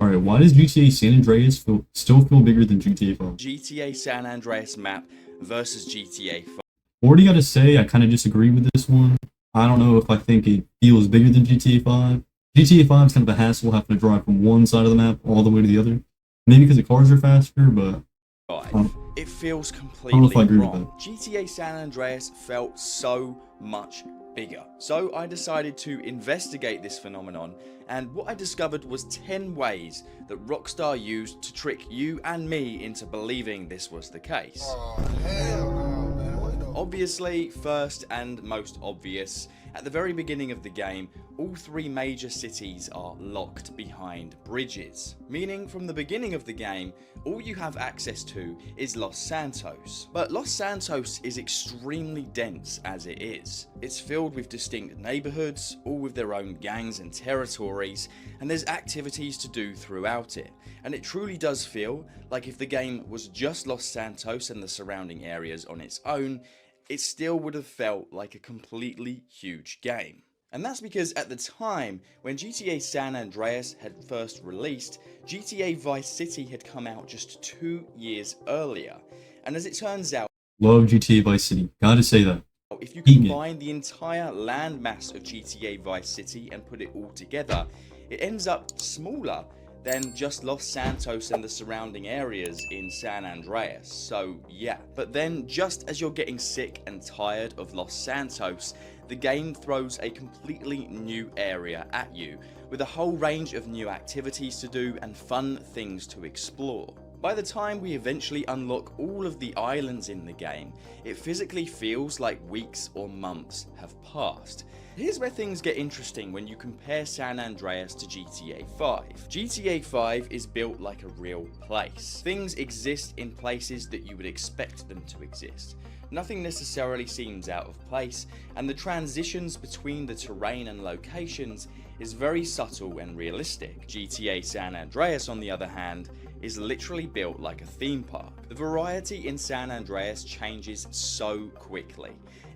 Alright, why does GTA San Andreas still feel bigger than GTA 5? GTA San Andreas map versus GTA 5. Already gotta say, I kind of disagree with this one. I don't know if I think it feels bigger than GTA 5. GTA 5 is kind of a hassle having to drive from one side of the map all the way to the other. Maybe because the cars are faster, but It feels I don't know if I completely agree with wrong. GTA San Andreas felt so much bigger. So I decided to investigate this phenomenon, and what I discovered was 10 ways that Rockstar used to trick you and me into believing this was the case. Oh, hell no, man. Obviously, first and most obvious, at the very beginning of the game, all three major cities are locked behind bridges, meaning from the beginning of the game, all you have access to is Los Santos. But Los Santos is extremely dense as it is. It's filled with distinct neighborhoods, all with their own gangs and territories, and there's activities to do throughout it. And it truly does feel like if the game was just Los Santos and the surrounding areas on its own, it still would have felt like a completely huge game. And that's because at the time, when GTA San Andreas had first released, GTA Vice City had come out just 2 years earlier. And as it turns out, love GTA Vice City. Gotta say that. if you combine the entire landmass of GTA Vice City and put it all together, it ends up smaller than just Los Santos and the surrounding areas in San Andreas, so yeah. But then, just as you're getting sick and tired of Los Santos, the game throws a completely new area at you, with a whole range of new activities to do and fun things to explore. By the time we eventually unlock all of the islands in the game, it physically feels like weeks or months have passed. Here's where things get interesting when you compare San Andreas to GTA 5. GTA 5 is built like a real place. Things exist in places that you would expect them to exist. Nothing necessarily seems out of place, and the transitions between the terrain and locations is very subtle and realistic. GTA San Andreas, on the other hand, is literally built like a theme park. The variety in San Andreas changes so quickly.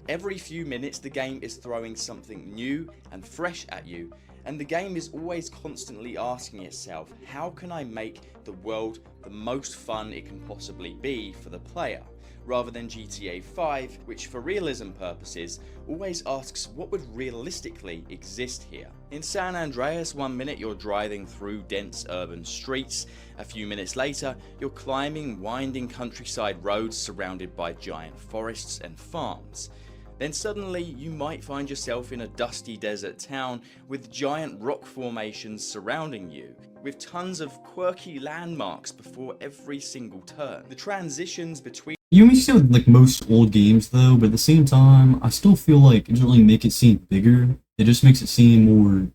Every few minutes the game is throwing something new and fresh at you, and the game is always constantly asking itself, how can I make the world the most fun it can possibly be for the player? Rather than GTA 5, which for realism purposes always asks what would realistically exist here. In San Andreas, 1 minute you're driving through dense urban streets, a few minutes later you're climbing winding countryside roads surrounded by giant forests and farms. Then suddenly you might find yourself in a dusty desert town with giant rock formations surrounding you, with tons of quirky landmarks before every single turn. The transitions between You may say with like most old games though, but at the same time, I still feel like it doesn't really make it seem bigger. It just makes it seem more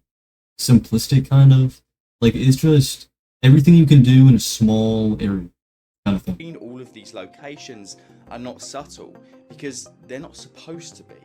simplistic, kind of. Like it's just everything you can do in a small area, kind of thing. all of these locations are not subtle because they're not supposed to be.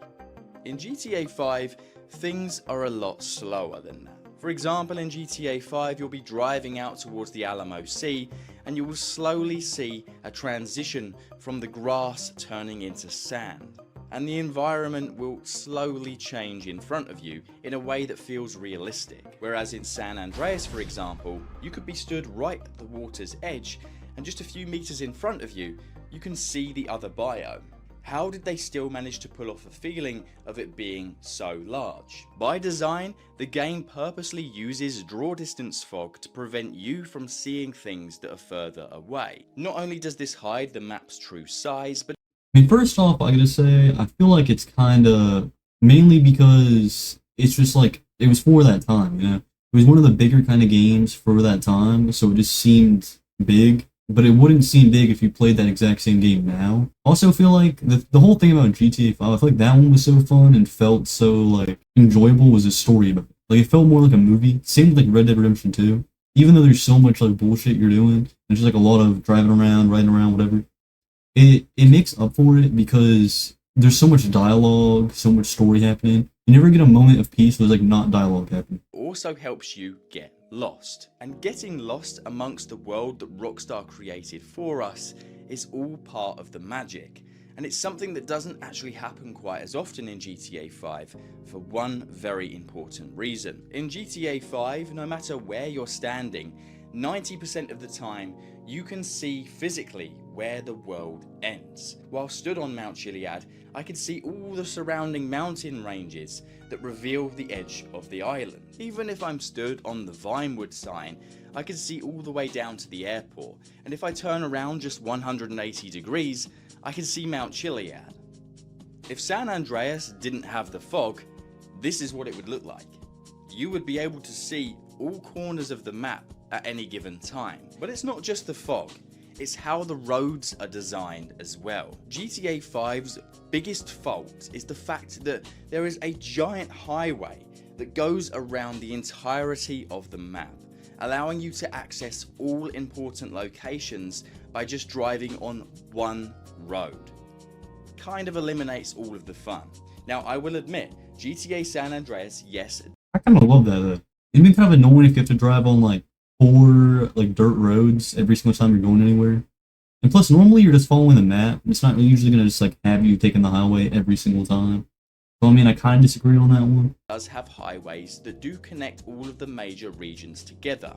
In GTA 5, things are a lot slower than that. For example, in GTA 5, you'll be driving out towards the Alamo Sea, and you will slowly see a transition from the grass turning into sand. And the environment will slowly change in front of you in a way that feels realistic. Whereas in San Andreas, for example, you could be stood right at the water's edge, and just a few meters in front of you, you can see the other biome. How did they still manage to pull off a feeling of it being so large? By design, the game purposely uses draw distance fog to prevent you from seeing things that are further away. Not only does this hide the map's true size, but I mean, first off, I gotta say, I feel like it's kind of mainly because it's just like it was for that time, you know. It was one of the bigger kind of games for that time, so it just seemed big. But it wouldn't seem big if you played that exact same game now. Also, feel like the whole thing about GTA 5, I feel like that one was so fun and felt so like enjoyable was a story about it. Like it felt more like a movie. Same with like Red Dead Redemption 2. Even though there's so much like bullshit you're doing, there's just like a lot of driving around, riding around, whatever. It makes up for it because there's so much dialogue, so much story happening. You never get a moment of peace where there's like not dialogue happening. also helps you get lost. And getting lost amongst the world that Rockstar created for us is all part of the magic. And it's something that doesn't actually happen quite as often in GTA 5 for one very important reason. In GTA 5, no matter where you're standing, 90% of the time, you can see physically where the world ends. While stood on Mount Chiliad, I could see all the surrounding mountain ranges that reveal the edge of the island. Even if I'm stood on the Vinewood sign, I can see all the way down to the airport, and if I turn around just 180 degrees, I can see Mount Chiliad. If San Andreas didn't have the fog, this is what it would look like. You would be able to see all corners of the map at any given time. But it's not just the fog, it's how the roads are designed as well. GTA 5's biggest fault is the fact that there is a giant highway that goes around the entirety of the map, allowing you to access all important locations by just driving on one road. Kind of eliminates all of the fun. Now, I will admit, GTA San Andreas, yes. I kind of love that though. It'd be kind of annoying if you have to drive on like 4 like dirt roads every single time you're going anywhere. And plus, normally you're just following the map. It's not usually gonna just like have you taking the highway every single time. So I mean, I kind of disagree on that one. It does have highways that do connect all of the major regions together.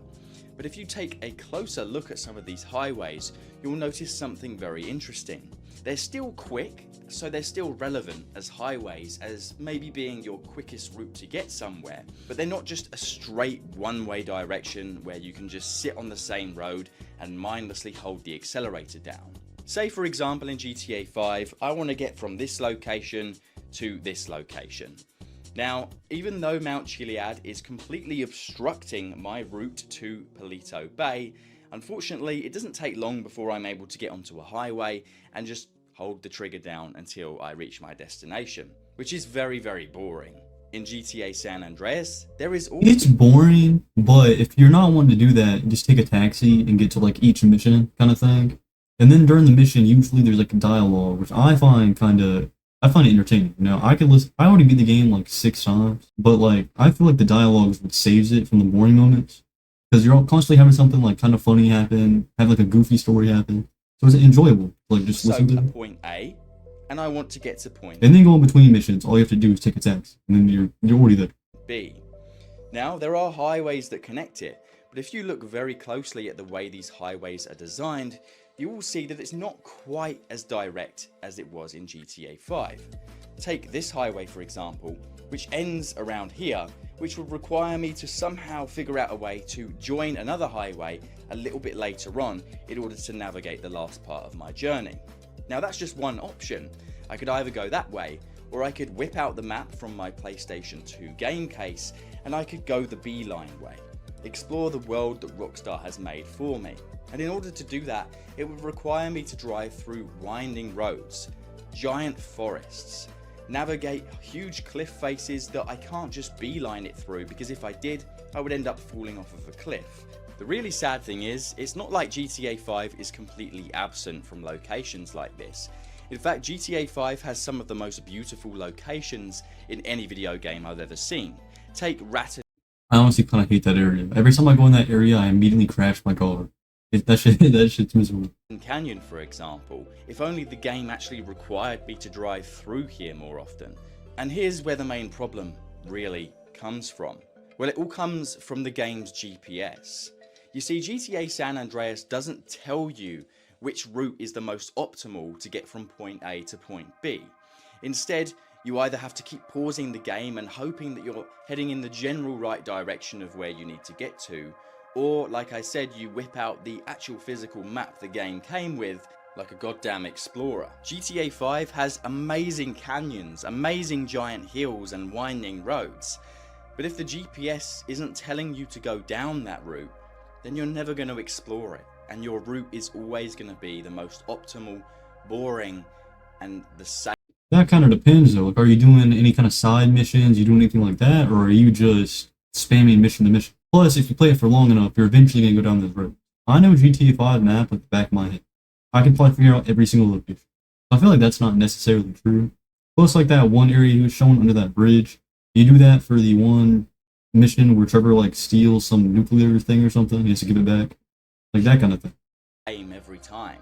But if you take a closer look at some of these highways, you'll notice something very interesting. They're still quick, so they're still relevant as highways, as maybe being your quickest route to get somewhere, but they're not just a straight one-way direction where you can just sit on the same road and mindlessly hold the accelerator down. Say for example in GTA 5, I want to get from this location to this location. Now, even though Mount Chiliad is completely obstructing my route to Palito Bay, unfortunately it doesn't take long before I'm able to get onto a highway and just hold the trigger down until I reach my destination, which is very, very boring. In GTA San Andreas, there is all— It's boring, but if you're not wanting to do that, just take a taxi and get to like each mission kind of thing. And then during the mission, usually there's like a dialogue, which I find it entertaining. You know, I already beat the game like 6 times, but like I feel like the dialogue is what saves it from the boring moments, because you're constantly having something like kind of funny happen, have like a goofy story happen, so it's enjoyable. Like just listen to point A, and I want to get to point and then go in between missions. All you have to do is take a taxi, and then you're already there. B. Now there are highways that connect it, but if you look very closely at the way these highways are designed, you will see that it's not quite as direct as it was in GTA 5. Take this highway for example, which ends around here, which would require me to somehow figure out a way to join another highway a little bit later on in order to navigate the last part of my journey. Now that's just one option. I could either go that way, or I could whip out the map from my PlayStation 2 game case and I could go the beeline way, explore the world that Rockstar has made for me. And in order to do that, it would require me to drive through winding roads, giant forests, navigate huge cliff faces that I can't just beeline it through, because if I did, I would end up falling off of a cliff. The really sad thing is, it's not like GTA 5 is completely absent from locations like this. In fact, GTA 5 has some of the most beautiful locations in any video game I've ever seen. Take I honestly kind of hate that area. Every time I go in that area, I immediately crash my car. That shit's miserable. Canyon, for example, if only the game actually required me to drive through here more often. And here's where the main problem really comes from. Well, it all comes from the game's GPS. You see, GTA San Andreas doesn't tell you which route is the most optimal to get from point A to point B. Instead, you either have to keep pausing the game and hoping that you're heading in the general right direction of where you need to get to, or, like I said, you whip out the actual physical map the game came with, like a goddamn explorer. GTA 5 has amazing canyons, amazing giant hills and winding roads. But if the GPS isn't telling you to go down that route, then you're never going to explore it. And your route is always going to be the most optimal, boring, and the same. That kind of depends though. Like, are you doing any kind of side missions? You doing anything like that? Or are you just spamming mission to mission? Plus, if you play it for long enough, you're eventually going to go down this road. I know GTA 5 map like the back of my head. I can probably figure out every single location. I feel like that's not necessarily true. Plus, like that one area he was showing under that bridge, you do that for the one mission where Trevor like steals some nuclear thing or something, he has to give it back. Like that kind of thing. Aim every time.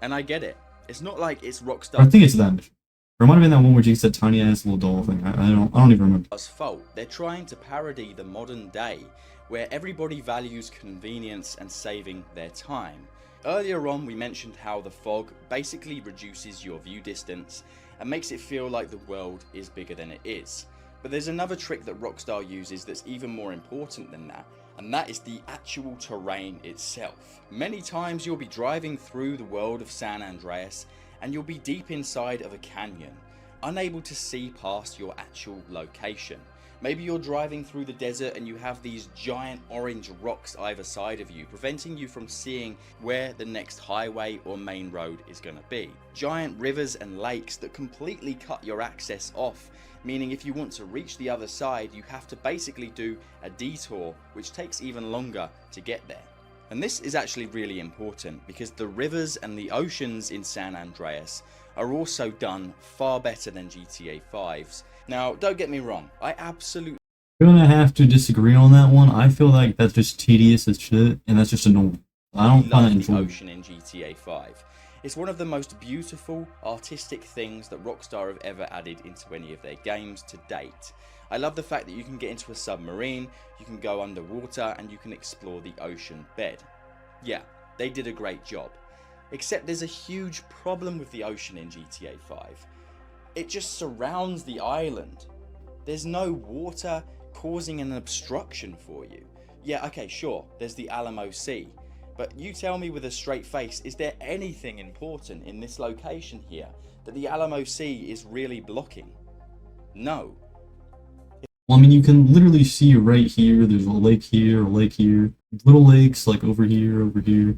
And I get it. It's not like it's Rockstar. I think it's that mission. Or it might have been that one where you said tiny ass little doll thing. I don't even remember. Fault. They're trying to parody the modern day where everybody values convenience and saving their time. Earlier on we mentioned how the fog basically reduces your view distance and makes it feel like the world is bigger than it is. But there's another trick that Rockstar uses that's even more important than that, and that is the actual terrain itself. Many times you'll be driving through the world of San Andreas and you'll be deep inside of a canyon, unable to see past your actual location. Maybe you're driving through the desert and you have these giant orange rocks either side of you, preventing you from seeing where the next highway or main road is going to be. Giant rivers and lakes that completely cut your access off, meaning if you want to reach the other side, you have to basically do a detour, which takes even longer to get there. And this is actually really important because the rivers and the oceans in San Andreas are also done far better than GTA 5's. Now, don't get me wrong, I absolutely I'm gonna have to disagree on that one. I feel like that's just tedious as shit, and that's just annoying. I don't find it love the enjoyable. ocean in GTA 5. It's one of the most beautiful, artistic things that Rockstar have ever added into any of their games to date. I love the fact that you can get into a submarine, you can go underwater, and you can explore the ocean bed. Yeah, they did a great job. Except there's a huge problem with the ocean in GTA 5. It just surrounds the island. There's no water causing an obstruction for you. Yeah, okay, sure, there's the Alamo Sea. But you tell me with a straight face, is there anything important in this location here that the Alamo Sea is really blocking? No. Well, I mean, you can literally see right here. There's a lake here, a lake here, little lakes like over here, over here.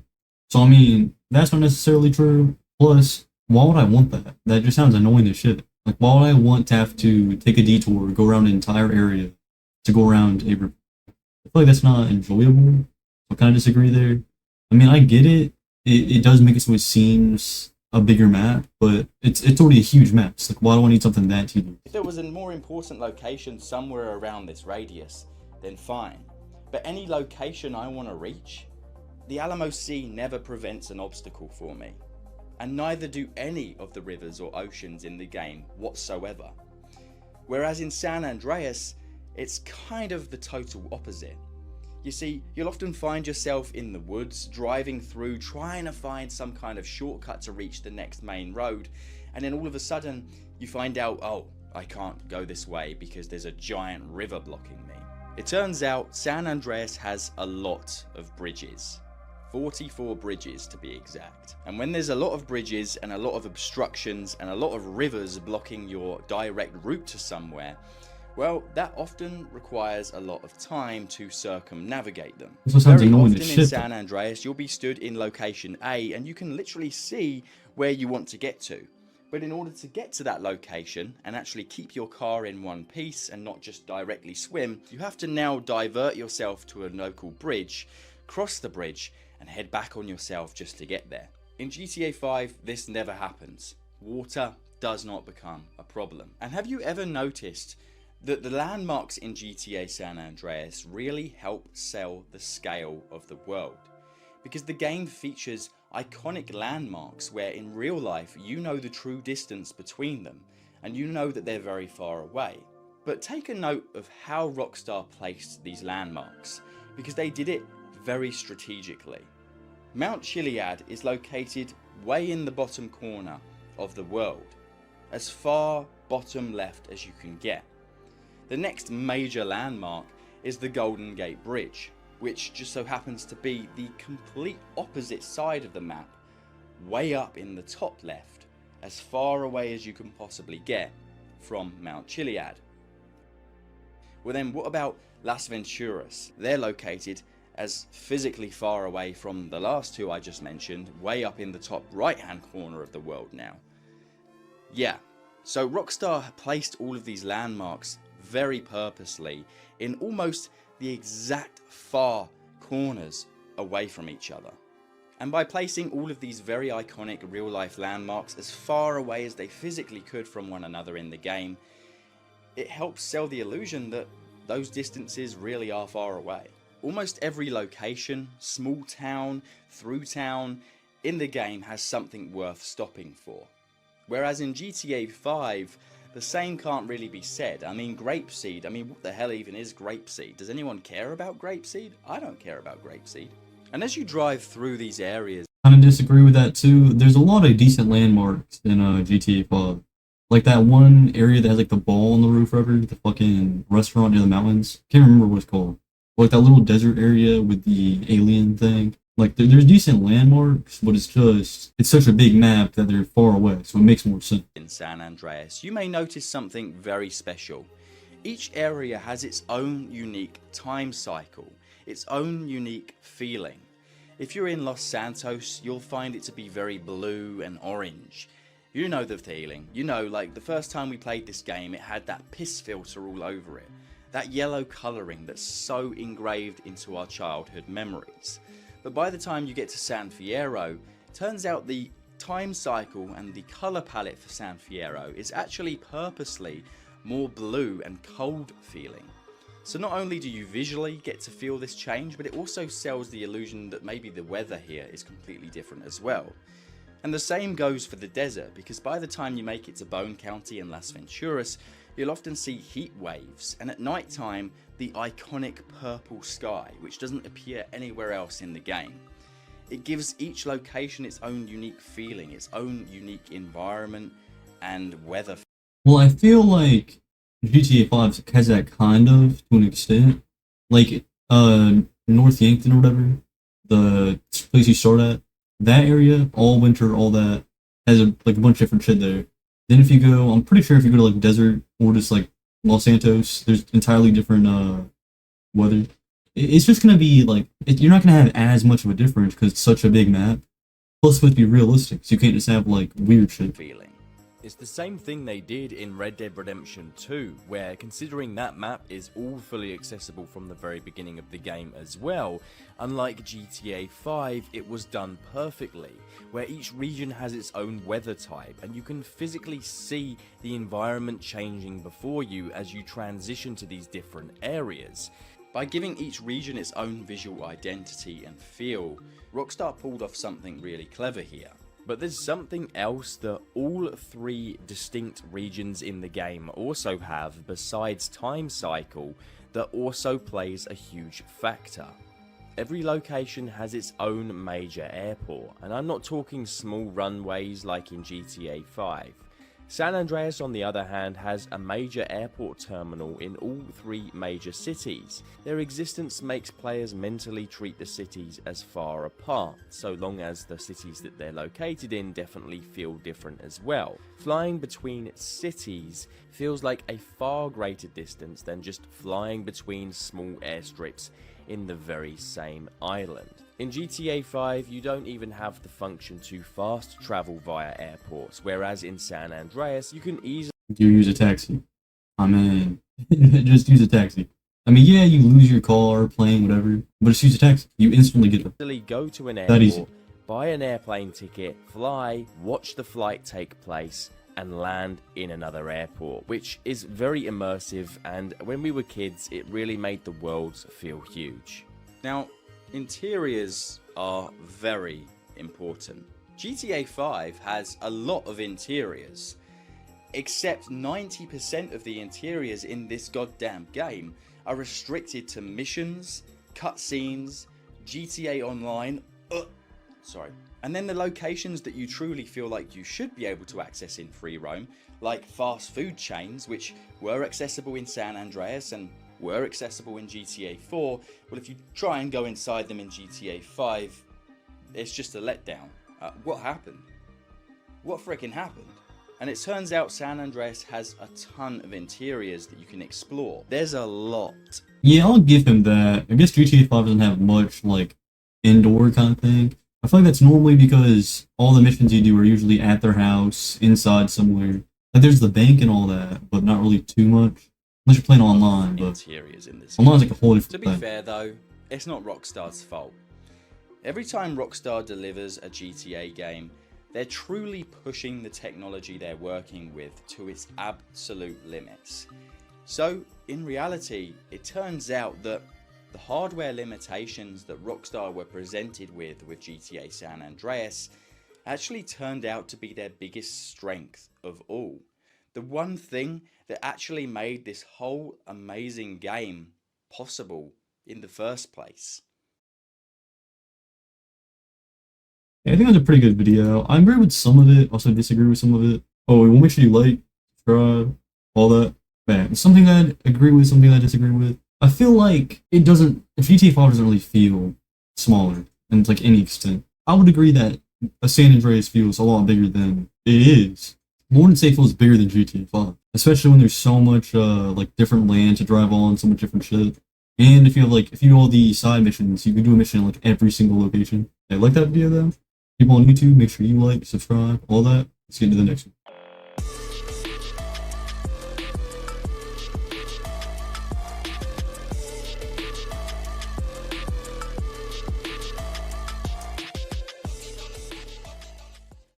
So I mean, that's not necessarily true. Plus, why would I want that? That just sounds annoying as shit. Like, why would I want to have to take a detour, go around an entire area to go around a river? I feel like that's not enjoyable. I kind of disagree there. I mean, I get it. It does make it so it seems a bigger map, but it's already a huge map. It's like, why do I need something that tedious? If there was a more important location somewhere around this radius, then fine. But any location I want to reach, the Alamo Sea never prevents an obstacle for me. And neither do any of the rivers or oceans in the game whatsoever. Whereas in San Andreas, it's kind of the total opposite. You see, you'll often find yourself in the woods, driving through, trying to find some kind of shortcut to reach the next main road, and then all of a sudden, you find out, oh, I can't go this way because there's a giant river blocking me. It turns out San Andreas has a lot of bridges. 44 bridges to be exact. And when there's a lot of bridges and a lot of obstructions and a lot of rivers blocking your direct route to somewhere, well, that often requires a lot of time to circumnavigate them. Very often in San Andreas, you'll be stood in location A and you can literally see where you want to get to. But in order to get to that location and actually keep your car in one piece and not just directly swim, you have to now divert yourself to a local bridge, cross the bridge, and head back on yourself just to get there. In GTA 5, this never happens. Water does not become a problem. And have you ever noticed that the landmarks in GTA San Andreas really help sell the scale of the world? Because the game features iconic landmarks where in real life you know the true distance between them and you know that they're very far away. But take a note of how Rockstar placed these landmarks, because they did it very strategically. Mount Chiliad is located way in the bottom corner of the world, as far bottom left as you can get. The next major landmark is the Golden Gate Bridge, which just so happens to be the complete opposite side of the map, way up in the top left, as far away as you can possibly get from Mount Chiliad. Well then, what about Las Venturas? They're located as physically far away from the last two I just mentioned, way up in the top right hand corner of the world now. Yeah, so Rockstar placed all of these landmarks very purposely in almost the exact far corners away from each other. And by placing all of these very iconic real life landmarks as far away as they physically could from one another in the game, it helps sell the illusion that those distances really are far away. Almost every location, small town, through town, in the game has something worth stopping for. Whereas in GTA 5, The same can't really be said. I mean, grapeseed, I mean, what the hell even is grapeseed? Does anyone care about grapeseed? I don't care about grapeseed. And as you drive through these areas, Kind of disagree with that too. There's a lot of decent landmarks in GTA 5. Like that one area that has like the ball on the roof rubber, the fucking restaurant near the mountains. Can't remember what it's called. Like that little desert area with the alien thing. Like there's decent landmarks, but it's such a big map that they're far away, so it makes more sense. in San Andreas, you may notice something very special. Each area has its own unique time cycle, its own unique feeling. If you're in Los Santos, you'll find it to be very blue and orange. You know the feeling. You know, like the first time we played this game, it had that piss filter all over it. That yellow colouring that's so engraved into our childhood memories. But by the time you get to San Fierro, it turns out the time cycle and the colour palette for San Fierro is actually purposely more blue and cold feeling. So not only do you visually get to feel this change, but it also sells the illusion that maybe the weather here is completely different as well. And the same goes for the desert, because by the time you make it to Bone County and Las Venturas, you'll often see heat waves, and at night time, the iconic purple sky, which doesn't appear anywhere else in the game. It gives each location its own unique feeling, its own unique environment and weather. Well, I feel like GTA 5 has that kind of to an extent. Like North Yankton or whatever, the place you start at, that area, all winter, all that, has a bunch of different shit there. Then if you go, I'm pretty sure if you go to like desert or just like Los Santos, there's entirely different weather. It's just gonna be like you're not gonna have as much of a difference because it's such a big map. Plus, let's be realistic, so you can't just have like weird shit. Feeling. It's the same thing they did in Red Dead Redemption 2, where considering that map is all fully accessible from the very beginning of the game as well, unlike GTA 5, it was done perfectly, where each region has its own weather type, and you can physically see the environment changing before you as you transition to these different areas. By giving each region its own visual identity and feel, Rockstar pulled off something really clever here. But there's something else that all three distinct regions in the game also have besides time cycle that also plays a huge factor. Every location has its own major airport, and I'm not talking small runways like in GTA 5. San Andreas, on the other hand, has a major airport terminal in all three major cities. Their existence makes players mentally treat the cities as far apart, so long as the cities that they're located in definitely feel different as well. Flying between cities feels like a far greater distance than just flying between small airstrips in the very same island. In GTA 5, you don't even have the function to fast travel via airports, whereas in San Andreas, you can easily use a taxi. I mean, just use a taxi. I mean, yeah, you lose your car, plane, whatever, but just use a taxi. You instantly get there. go to an That easy. airport, buy an airplane ticket, fly, watch the flight take place, and land in another airport, which is very immersive, and when we were kids, it really made the worlds feel huge. Now, interiors are very important. GTA 5 has a lot of interiors, except 90% of the interiors in this goddamn game are restricted to missions, cutscenes, GTA Online, and then the locations that you truly feel like you should be able to access in free roam, like fast food chains, which were accessible in San Andreas and were accessible in GTA 4, well, if you try and go inside them in GTA 5, it's just a letdown. What happened? What frickin' happened? And it turns out San Andreas has a ton of interiors that you can explore. There's a lot. Yeah, I'll give him that. I guess GTA 5 doesn't have much, like, indoor kind of thing. I feel like that's normally because all the missions you do are usually at their house, inside somewhere. Like, there's the bank and all that, but not really too much. Unless you're playing online, but interiors in this online's like a whole different To be thing. fair though, it's not Rockstar's fault. Every time Rockstar delivers a GTA game, they're truly pushing the technology they're working with to its absolute limits. So, in reality, it turns out that the hardware limitations that Rockstar were presented with GTA San Andreas actually turned out to be their biggest strength of all. The one thing that actually made this whole amazing game possible in the first place. Yeah, I think that's a pretty good video. I agree with some of it, also disagree with some of it. Oh, we'll make sure you like, subscribe, all that. Man, something I agree with, something I disagree with. I feel like it doesn't, GTA 5 doesn't really feel smaller and like any extent. I would agree that a San Andreas feels a lot bigger than it is. More say feels bigger than GTA 5, especially when there's so much like different land to drive on, so much different shit. And if you have like if you do all the side missions, you can do a mission in like every single location. Yeah, like that video though. People on YouTube, make sure you like, subscribe, all that. Let's get into the next one.